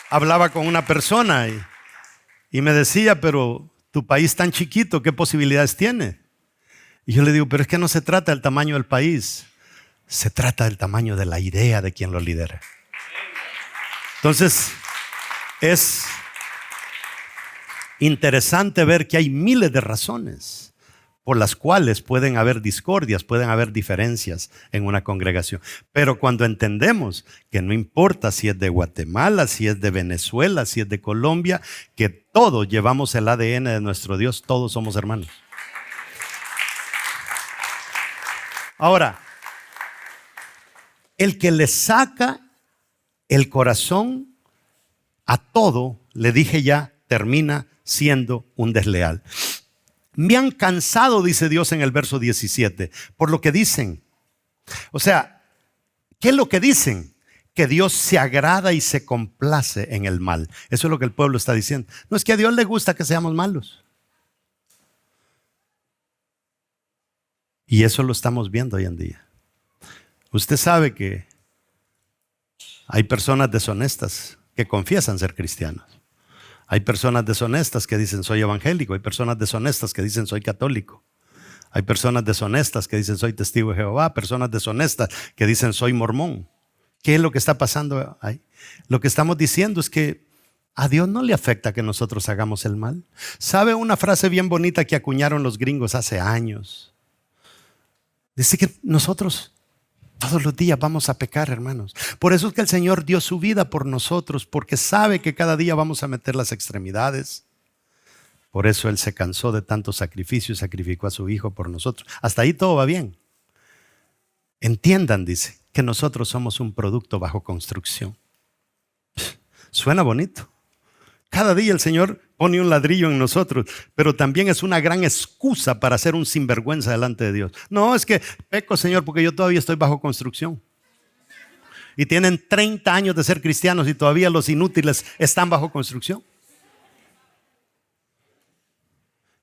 hablaba con una persona y me decía, pero tu país tan chiquito, ¿qué posibilidades tiene? Y yo le digo, pero es que no se trata del tamaño del país, se trata del tamaño de la idea de quien lo lidera. Entonces, es interesante ver que hay miles de razones por las cuales pueden haber discordias, pueden haber diferencias en una congregación. Pero cuando entendemos que no importa si es de Guatemala, si es de Venezuela, si es de Colombia, que todos llevamos el ADN de nuestro Dios, todos somos hermanos. Ahora, el que le saca el corazón a todo, le dije ya, termina siendo un desleal. Me han cansado, dice Dios en el verso 17, por lo que dicen. O sea, ¿qué es lo que dicen? Que Dios se agrada y se complace en el mal. Eso es lo que el pueblo está diciendo. No es que a Dios le gusta que seamos malos. Y eso lo estamos viendo hoy en día. Usted sabe que hay personas deshonestas que confiesan ser cristianos. Hay personas deshonestas que dicen soy evangélico. Hay personas deshonestas que dicen soy católico. Hay personas deshonestas que dicen soy testigo de Jehová. Personas deshonestas que dicen soy mormón. ¿Qué es lo que está pasando ahí? Lo que estamos diciendo es que a Dios no le afecta que nosotros hagamos el mal. ¿Sabe una frase bien bonita que acuñaron los gringos hace años? Dice que nosotros todos los días vamos a pecar, hermanos. Por eso es que el Señor dio su vida por nosotros, porque sabe que cada día vamos a meter las extremidades. Por eso Él se cansó de tanto sacrificio y sacrificó a su Hijo por nosotros. Hasta ahí todo va bien. Entiendan, dice, que nosotros somos un producto bajo construcción. Suena bonito. Cada día el Señor pone un ladrillo en nosotros, pero también es una gran excusa para ser un sinvergüenza delante de Dios. No, es que peco, Señor, porque yo todavía estoy bajo construcción. Y tienen 30 años de ser cristianos y todavía los inútiles están bajo construcción.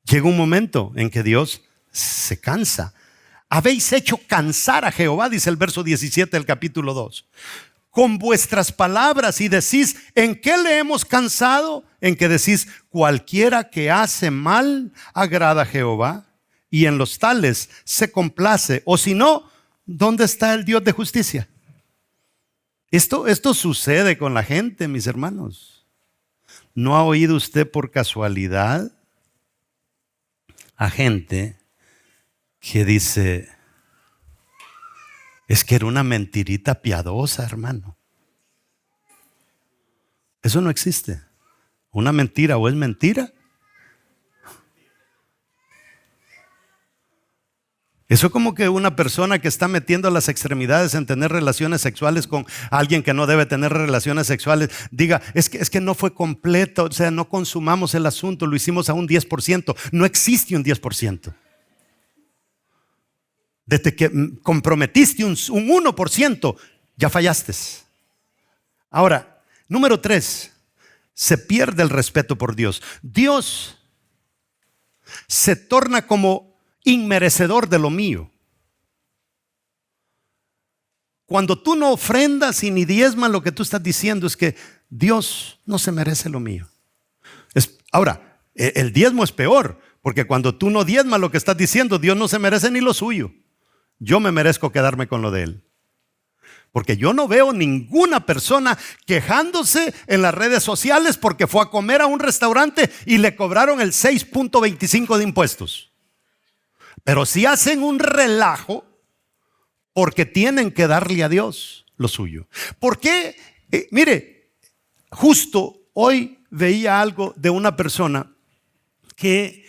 Llega un momento en que Dios se cansa. Habéis hecho cansar a Jehová, dice el verso 17 del capítulo 2. Con vuestras palabras y decís, ¿en qué le hemos cansado? En que decís, cualquiera que hace mal agrada a Jehová y en los tales se complace. O si no, ¿dónde está el Dios de justicia? Esto sucede con la gente, mis hermanos. ¿No ha oído usted por casualidad a gente que dice, es que era una mentirita piadosa, hermano? Eso no existe. Una mentira o es mentira. Eso es como que una persona que está metiendo las extremidades en tener relaciones sexuales con alguien que no debe tener relaciones sexuales, diga, es que no fue completo, o sea, no consumamos el asunto, lo hicimos a un 10%. No existe un 10%. Desde que comprometiste un 1%, ya fallaste. Ahora, número 3, se pierde el respeto por Dios. Dios se torna como inmerecedor de lo mío. Cuando tú no ofrendas y ni diezmas, lo que tú estás diciendo es que Dios no se merece lo mío. Ahora, El diezmo es peor, porque cuando tú no diezmas lo que estás diciendo, Dios no se merece ni lo suyo. Yo me merezco quedarme con lo de Él. Porque yo no veo ninguna persona quejándose en las redes sociales porque fue a comer a un restaurante y le cobraron el 6.25 de impuestos. Pero sí hacen un relajo porque tienen que darle a Dios lo suyo. ¿Por qué? Mire, justo hoy veía algo de una persona que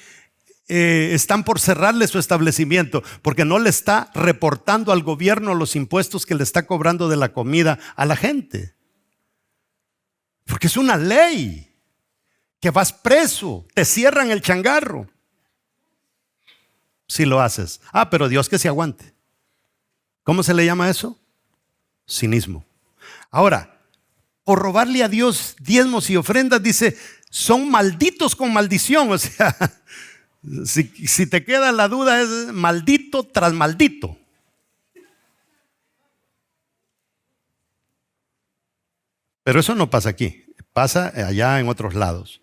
están por cerrarle su establecimiento porque no le está reportando al gobierno los impuestos que le está cobrando de la comida a la gente. Porque es una ley que vas preso, te cierran el changarro si lo haces. Pero Dios que se aguante. ¿Cómo se le llama eso? Cinismo. Ahora, por robarle a Dios diezmos y ofrendas, dice, son malditos con maldición. O sea, si te queda la duda, es maldito tras maldito. Pero eso no pasa aquí, pasa allá en otros lados.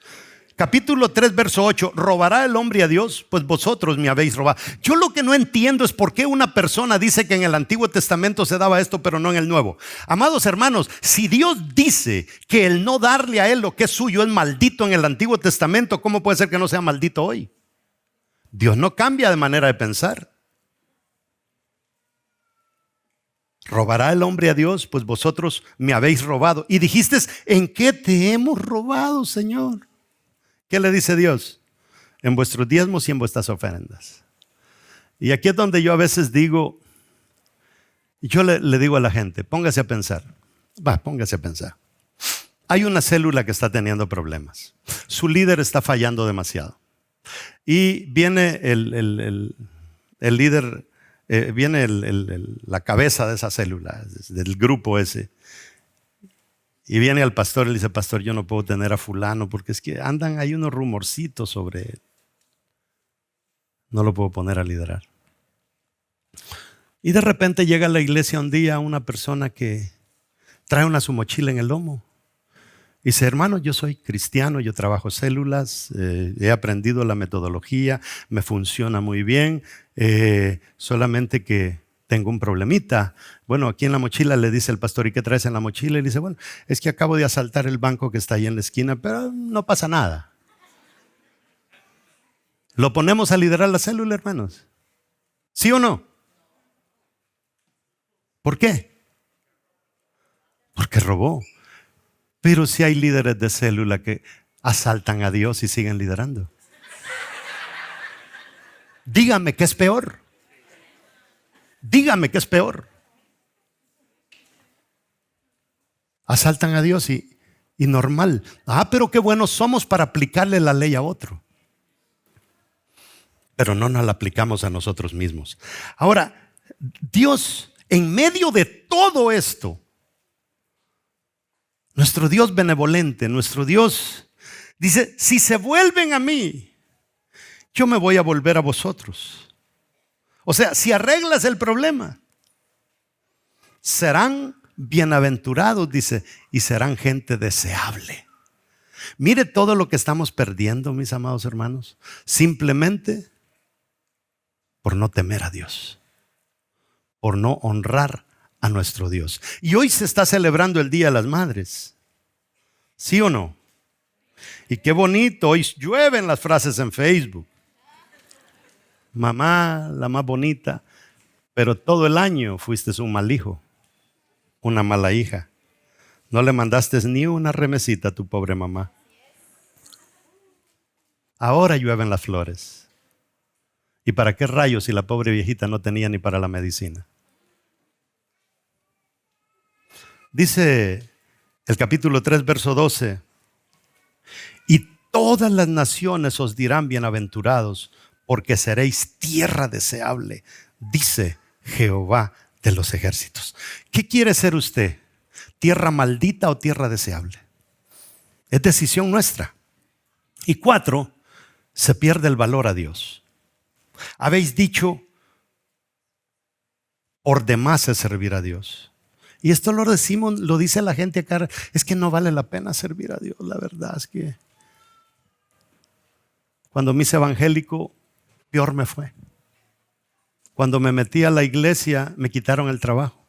Capítulo 3, verso 8, ¿robará el hombre a Dios? Pues vosotros me habéis robado. Yo lo que no entiendo es por qué una persona dice que en el Antiguo Testamento se daba esto, pero no en el Nuevo. Amados hermanos, si Dios dice que el no darle a Él lo que es suyo es maldito en el Antiguo Testamento, ¿cómo puede ser que no sea maldito hoy? Dios no cambia de manera de pensar. ¿Robará el hombre a Dios? Pues vosotros me habéis robado. Y dijiste, ¿en qué te hemos robado, Señor? ¿Qué le dice Dios? En vuestros diezmos y en vuestras ofrendas. Y aquí es donde yo a veces digo, yo le digo a la gente, póngase a pensar. Póngase a pensar. Hay una célula que está teniendo problemas. Su líder está fallando demasiado. Y viene el líder, viene la cabeza de esa célula, del grupo ese. Y viene al pastor y le dice, pastor, yo no puedo tener a fulano porque es que hay unos rumorcitos sobre él. No lo puedo poner a liderar. Y de repente llega a la iglesia un día una persona que trae su mochila en el lomo. Y dice, hermano, yo soy cristiano, yo trabajo células, he aprendido la metodología, me funciona muy bien, solamente que tengo un problemita. Bueno, aquí en la mochila le dice el pastor, ¿y qué traes en la mochila? Y le dice, bueno, es que acabo de asaltar el banco que está ahí en la esquina, pero no pasa nada. ¿Lo ponemos a liderar la célula, hermanos? ¿Sí o no? ¿Por qué? Porque robó. Pero si hay líderes de célula que asaltan a Dios y siguen liderando. Dígame qué es peor. Dígame qué es peor. Asaltan a Dios y normal. Pero qué buenos somos para aplicarle la ley a otro. Pero no nos la aplicamos a nosotros mismos. Ahora, Dios, en medio de todo esto, nuestro Dios benevolente, nuestro Dios dice, si se vuelven a mí, yo me voy a volver a vosotros. O sea, si arreglas el problema, serán bienaventurados, dice, y serán gente deseable. Mire todo lo que estamos perdiendo, mis amados hermanos, simplemente por no temer a Dios, por no honrar a nuestro Dios. Y hoy se está celebrando el Día de las Madres. ¿Sí o no? Y qué bonito, hoy llueven las frases en Facebook. Mamá, la más bonita, pero todo el año fuiste un mal hijo, una mala hija. No le mandaste ni una remesita a tu pobre mamá. Ahora llueven las flores. ¿Y para qué rayos si la pobre viejita no tenía ni para la medicina? Dice el capítulo 3, verso 12, y todas las naciones os dirán bienaventurados, porque seréis tierra deseable, dice Jehová de los ejércitos. ¿Qué quiere ser usted? ¿Tierra maldita o tierra deseable? Es decisión nuestra. Y 4, se pierde el valor a Dios. Habéis dicho, por demás es servir a Dios. Y esto lo decimos, lo dice la gente acá, es que no vale la pena servir a Dios, la verdad es que Cuando me hice evangélico, peor me fue. Cuando me metí a la iglesia, me quitaron el trabajo.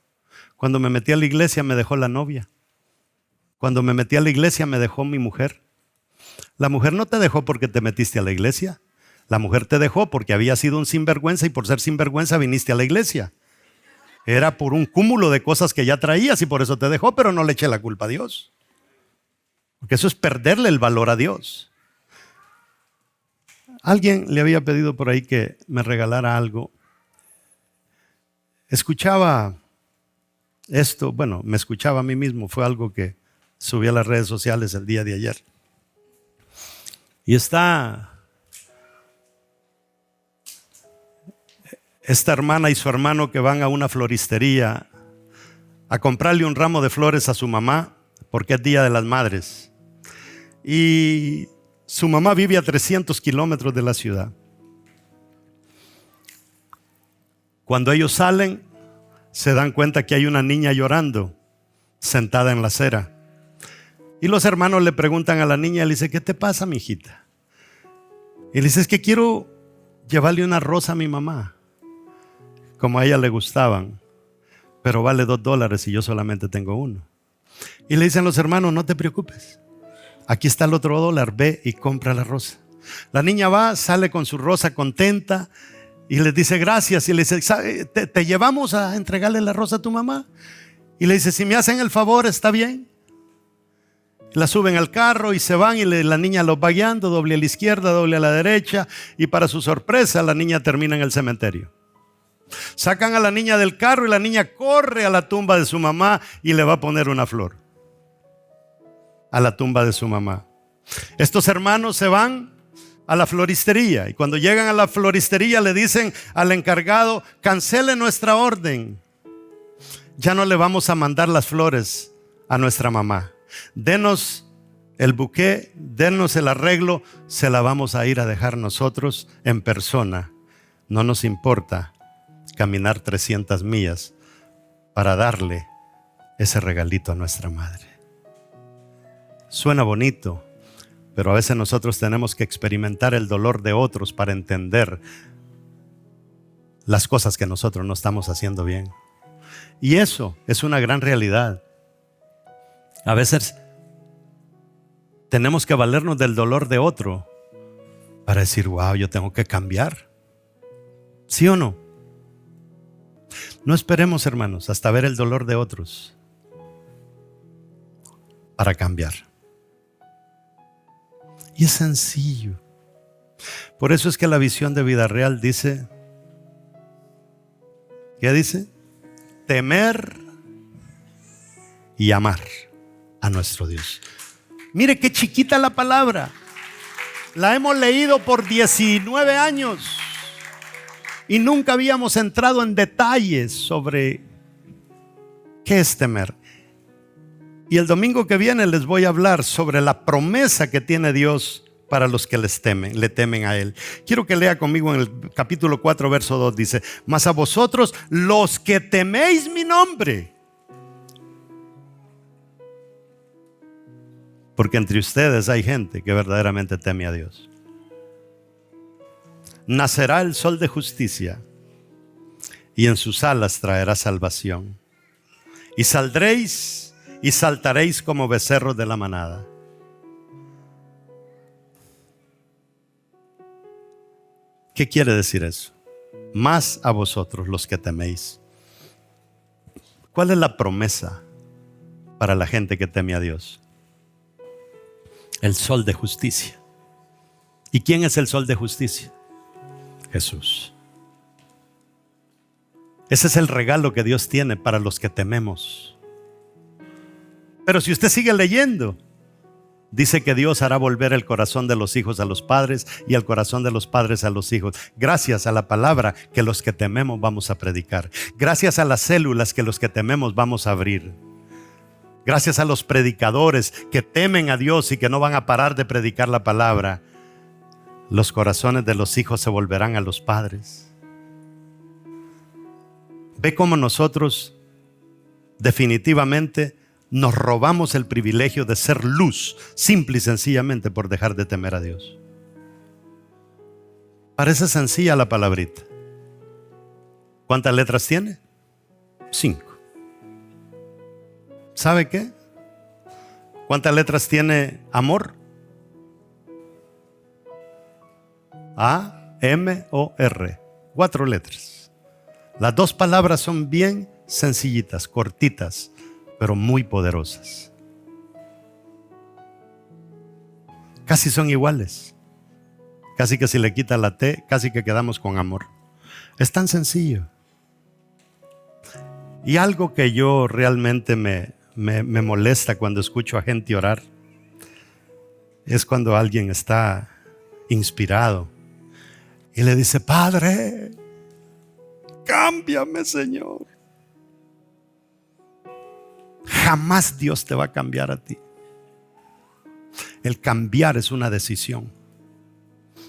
Cuando me metí a la iglesia, me dejó la novia. Cuando me metí a la iglesia, me dejó mi mujer. La mujer no te dejó porque te metiste a la iglesia. La mujer te dejó porque había sido un sinvergüenza y por ser sinvergüenza viniste a la iglesia. Era por un cúmulo de cosas que ya traías y por eso te dejó, pero no le eché la culpa a Dios. Porque eso es perderle el valor a Dios. Alguien le había pedido por ahí que me regalara algo. Escuchaba esto, bueno, me escuchaba a mí mismo, fue algo que subí a las redes sociales el día de ayer. Y está esta hermana y su hermano que van a una floristería a comprarle un ramo de flores a su mamá porque es Día de las Madres. Y su mamá vive a 300 kilómetros de la ciudad. Cuando ellos salen, se dan cuenta que hay una niña llorando, sentada en la acera. Y los hermanos le preguntan a la niña, le dice, ¿qué te pasa, mijita? Y le dice, es que quiero llevarle una rosa a mi mamá, como a ella le gustaban, pero vale $2 y yo solamente tengo uno. Y le dicen los hermanos, no te preocupes, aquí está el otro $1, ve y compra la rosa. La niña va, sale con su rosa contenta y les dice gracias. Y le dice, ¿te llevamos a entregarle la rosa a tu mamá? Y le dice, si me hacen el favor, está bien. La suben al carro y se van y la niña los va guiando, doble a la izquierda, doble a la derecha. Y para su sorpresa, la niña termina en el cementerio. Sacan a la niña del carro y la niña corre a la tumba de su mamá y le va a poner una flor a la tumba de su mamá. Estos hermanos se van a la floristería y cuando llegan a la floristería le dicen al encargado, cancele nuestra orden, ya no le vamos a mandar las flores a nuestra mamá, denos el buqué, denos el arreglo, se la vamos a ir a dejar nosotros en persona. No nos importa caminar 300 millas para darle ese regalito a nuestra madre. Suena bonito, pero a veces nosotros tenemos que experimentar el dolor de otros para entender las cosas que nosotros no estamos haciendo bien. Y eso es una gran realidad. A veces tenemos que valernos del dolor de otro para decir, wow, yo tengo que cambiar. ¿Sí o no? No esperemos, hermanos, hasta ver el dolor de otros para cambiar. Y es sencillo. Por eso es que la visión de Vida Real dice, ¿qué dice? Temer y amar a nuestro Dios. Mire qué chiquita la palabra. La hemos leído por 19 años y nunca habíamos entrado en detalles sobre qué es temer. Y el domingo que viene les voy a hablar sobre la promesa que tiene Dios para los que le temen a Él. Quiero que lea conmigo en el capítulo 4, verso 2, dice, mas a vosotros los que teméis mi nombre, porque entre ustedes hay gente que verdaderamente teme a Dios, nacerá el sol de justicia y en sus alas traerá salvación. Y saldréis y saltaréis como becerros de la manada. ¿Qué quiere decir eso? Más a vosotros los que teméis. ¿Cuál es la promesa para la gente que teme a Dios? El sol de justicia. ¿Y quién es el sol de justicia? Jesús. Ese es el regalo que Dios tiene para los que tememos. Pero si usted sigue leyendo, dice que Dios hará volver el corazón de los hijos a los padres y el corazón de los padres a los hijos. Gracias a la palabra que los que tememos vamos a predicar. Gracias a las células que los que tememos vamos a abrir. Gracias a los predicadores que temen a Dios y que no van a parar de predicar la palabra. Los corazones de los hijos se volverán a los padres. Ve cómo nosotros definitivamente nos robamos el privilegio de ser luz, simple y sencillamente por dejar de temer a Dios. Parece sencilla la palabrita. ¿Cuántas letras tiene? 5. ¿Sabe qué? ¿Cuántas letras tiene amor? A-M-O-R. 4 letras. Las 2 palabras son bien sencillitas, cortitas, pero muy poderosas. Casi son iguales. Casi que si le quita la T, casi que quedamos con amor. Es tan sencillo. Y algo que yo realmente me molesta cuando escucho a gente orar es cuando alguien está inspirado y le dice: Padre, cámbiame, Señor. Jamás Dios te va a cambiar a ti. El cambiar es una decisión,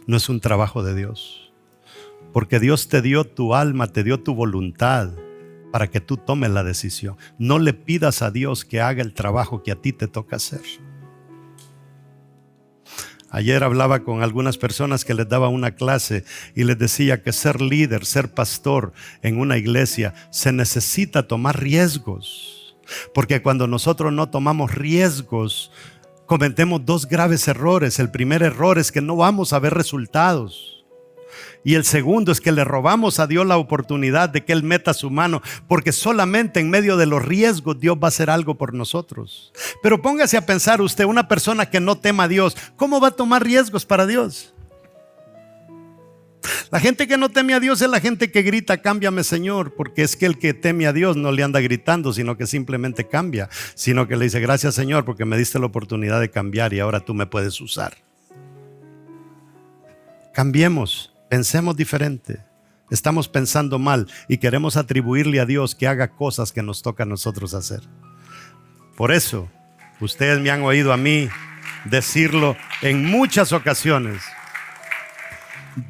no es un trabajo de Dios. Porque Dios te dio tu alma, te dio tu voluntad para que tú tomes la decisión. No le pidas a Dios que haga el trabajo que a ti te toca hacer. Ayer hablaba con algunas personas que les daba una clase y les decía que ser líder, ser pastor en una iglesia, se necesita tomar riesgos. Porque cuando nosotros no tomamos riesgos, cometemos 2 graves errores. El primer error es que no vamos a ver resultados. Y el segundo es que le robamos a Dios la oportunidad de que Él meta su mano, porque solamente en medio de los riesgos Dios va a hacer algo por nosotros. Pero póngase a pensar usted, una persona que no tema a Dios, ¿cómo va a tomar riesgos para Dios? La gente que no teme a Dios es la gente que grita: cámbiame, Señor, porque es que el que teme a Dios no le anda gritando, sino que simplemente cambia, sino que le dice: gracias, Señor, porque me diste la oportunidad de cambiar y ahora tú me puedes usar. Cambiemos. Pensemos diferente. Estamos pensando mal y queremos atribuirle a Dios que haga cosas que nos toca a nosotros hacer. Por eso, ustedes me han oído a mí decirlo en muchas ocasiones.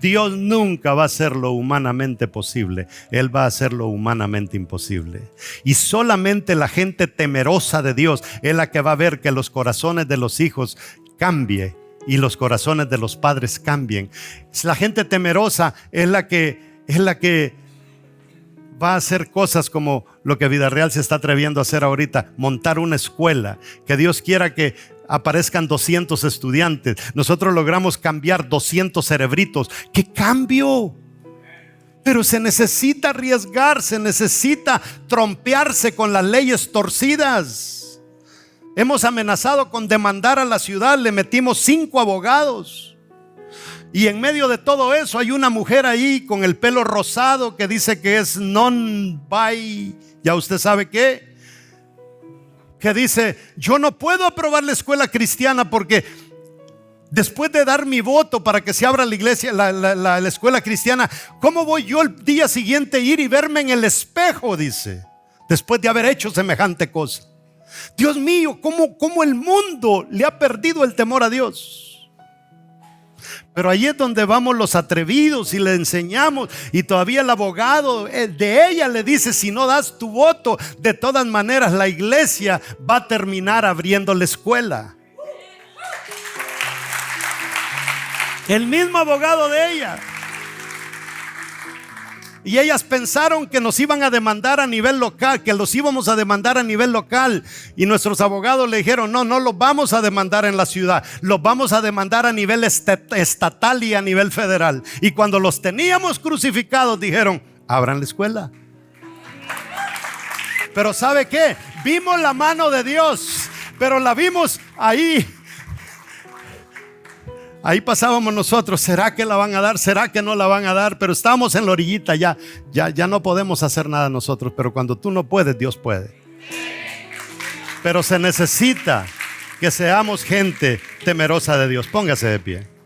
Dios nunca va a hacer lo humanamente posible. Él va a hacer lo humanamente imposible. Y solamente la gente temerosa de Dios es la que va a ver que los corazones de los hijos cambien y los corazones de los padres cambien. La gente temerosa es la que va a hacer cosas como lo que Vida Real se está atreviendo a hacer ahorita: montar una escuela. Que Dios quiera que aparezcan 200 estudiantes. Nosotros logramos cambiar 200 cerebritos. ¡Qué cambio! Pero se necesita arriesgar, se necesita trompearse con las leyes torcidas. Hemos amenazado con demandar a la ciudad, le metimos 5 abogados. Y en medio de todo eso hay una mujer ahí con el pelo rosado que dice que es non-bi, ya usted sabe qué, que dice: yo no puedo aprobar la escuela cristiana porque después de dar mi voto para que se abra la iglesia, la escuela cristiana, ¿cómo voy yo el día siguiente a ir y verme en el espejo? Dice, después de haber hecho semejante cosa. Dios mío, ¿cómo el mundo le ha perdido el temor a Dios? Pero ahí es donde vamos los atrevidos y le enseñamos, y todavía el abogado de ella le dice: si no das tu voto, de todas maneras la iglesia va a terminar abriendo la escuela. El mismo abogado de ella. Y ellas pensaron que nos iban a demandar a nivel local, que los íbamos a demandar a nivel local. Y nuestros abogados le dijeron: no los vamos a demandar en la ciudad, los vamos a demandar a nivel estatal y a nivel federal. Y cuando los teníamos crucificados, dijeron: abran la escuela. Pero ¿sabe qué? Vimos la mano de Dios, pero la vimos ahí. Ahí pasábamos nosotros: ¿será que la van a dar? ¿Será que no la van a dar? Pero estábamos en la orillita, ya no podemos hacer nada nosotros. Pero cuando tú no puedes, Dios puede. Pero se necesita que seamos gente temerosa de Dios. Póngase de pie.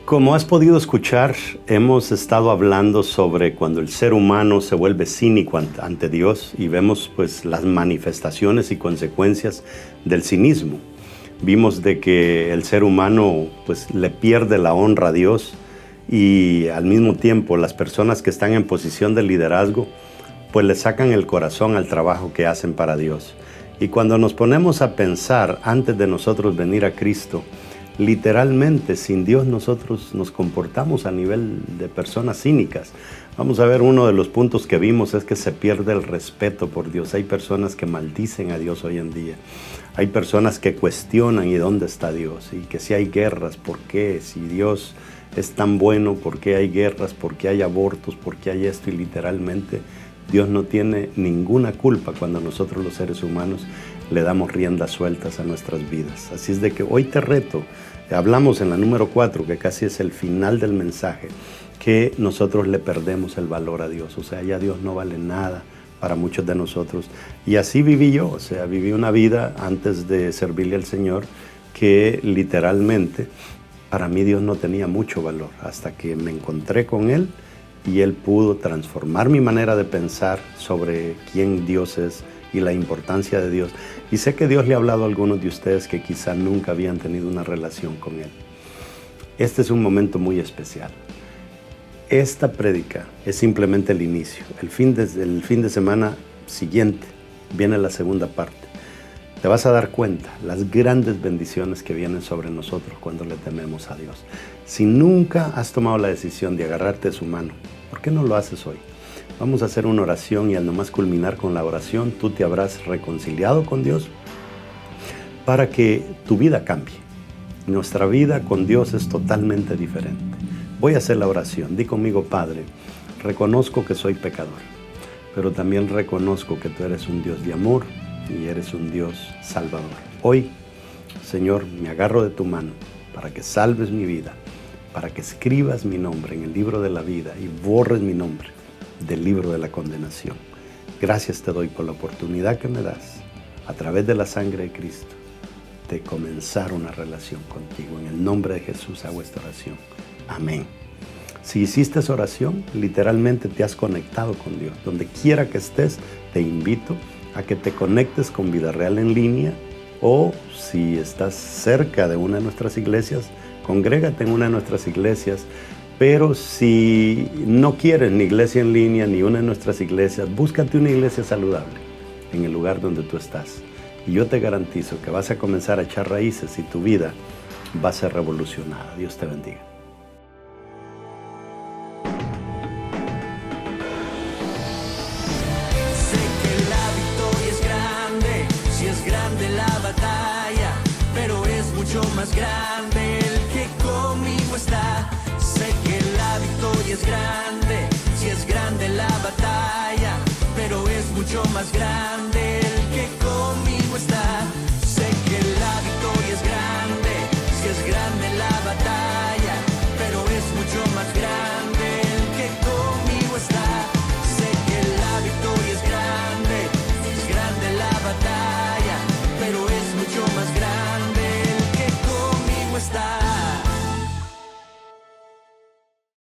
Como has podido escuchar, hemos estado hablando sobre cuando el ser humano se vuelve cínico ante Dios, y vemos pues las manifestaciones y consecuencias del cinismo. Vimos de que el ser humano pues le pierde la honra a Dios, y al mismo tiempo las personas que están en posición de liderazgo pues le sacan el corazón al trabajo que hacen para Dios. Y cuando nos ponemos a pensar antes de nosotros venir a Cristo, literalmente sin Dios nosotros nos comportamos a nivel de personas cínicas. Vamos a ver, uno de los puntos que vimos es que se pierde el respeto por Dios. Hay personas que maldicen a Dios hoy en día. Hay personas que cuestionan ¿y dónde está Dios? Y que si hay guerras, ¿por qué? Si Dios es tan bueno, ¿por qué hay guerras? ¿Por qué hay abortos? ¿Por qué hay esto? Y literalmente Dios no tiene ninguna culpa cuando nosotros los seres humanos le damos riendas sueltas a nuestras vidas. Así es de que hoy te reto, hablamos en la número 4, que casi es el final del mensaje, que nosotros le perdemos el valor a Dios. O sea, ya Dios no vale nada para muchos de nosotros. Y así viví yo, o sea, viví una vida antes de servirle al Señor que literalmente para mí Dios no tenía mucho valor hasta que me encontré con Él y Él pudo transformar mi manera de pensar sobre quién Dios es y la importancia de Dios. Y sé que Dios le ha hablado a algunos de ustedes que quizá nunca habían tenido una relación con Él. Este es un momento muy especial. Esta prédica es simplemente el inicio. El fin de semana siguiente viene la segunda parte. Te vas a dar cuenta las grandes bendiciones que vienen sobre nosotros cuando le tememos a Dios. Si nunca has tomado la decisión de agarrarte de su mano, ¿por qué no lo haces hoy? Vamos a hacer una oración y al nomás culminar con la oración, tú te habrás reconciliado con Dios para que tu vida cambie. Nuestra vida con Dios es totalmente diferente. Voy a hacer la oración. Di conmigo, Padre, reconozco que soy pecador, pero también reconozco que tú eres un Dios de amor y eres un Dios salvador. Hoy, Señor, me agarro de tu mano para que salves mi vida, para que escribas mi nombre en el libro de la vida y borres mi nombre del libro de la condenación. Gracias te doy por la oportunidad que me das, a través de la sangre de Cristo, de comenzar una relación contigo. En el nombre de Jesús hago esta oración. Amén. Si hiciste esa oración, literalmente te has conectado con Dios. Donde quiera que estés, te invito a que te conectes con Vida Real en línea, o si estás cerca de una de nuestras iglesias, congrégate en una de nuestras iglesias. Pero si no quieres ni iglesia en línea ni una de nuestras iglesias, búscate una iglesia saludable en el lugar donde tú estás. Y yo te garantizo que vas a comenzar a echar raíces y tu vida va a ser revolucionada. Dios te bendiga. Sé que la victoria es grande, si es grande la batalla, pero es mucho más grande el que conmigo está. Sé que la victoria es grande, si es grande la batalla, pero es mucho más grande el que conmigo está.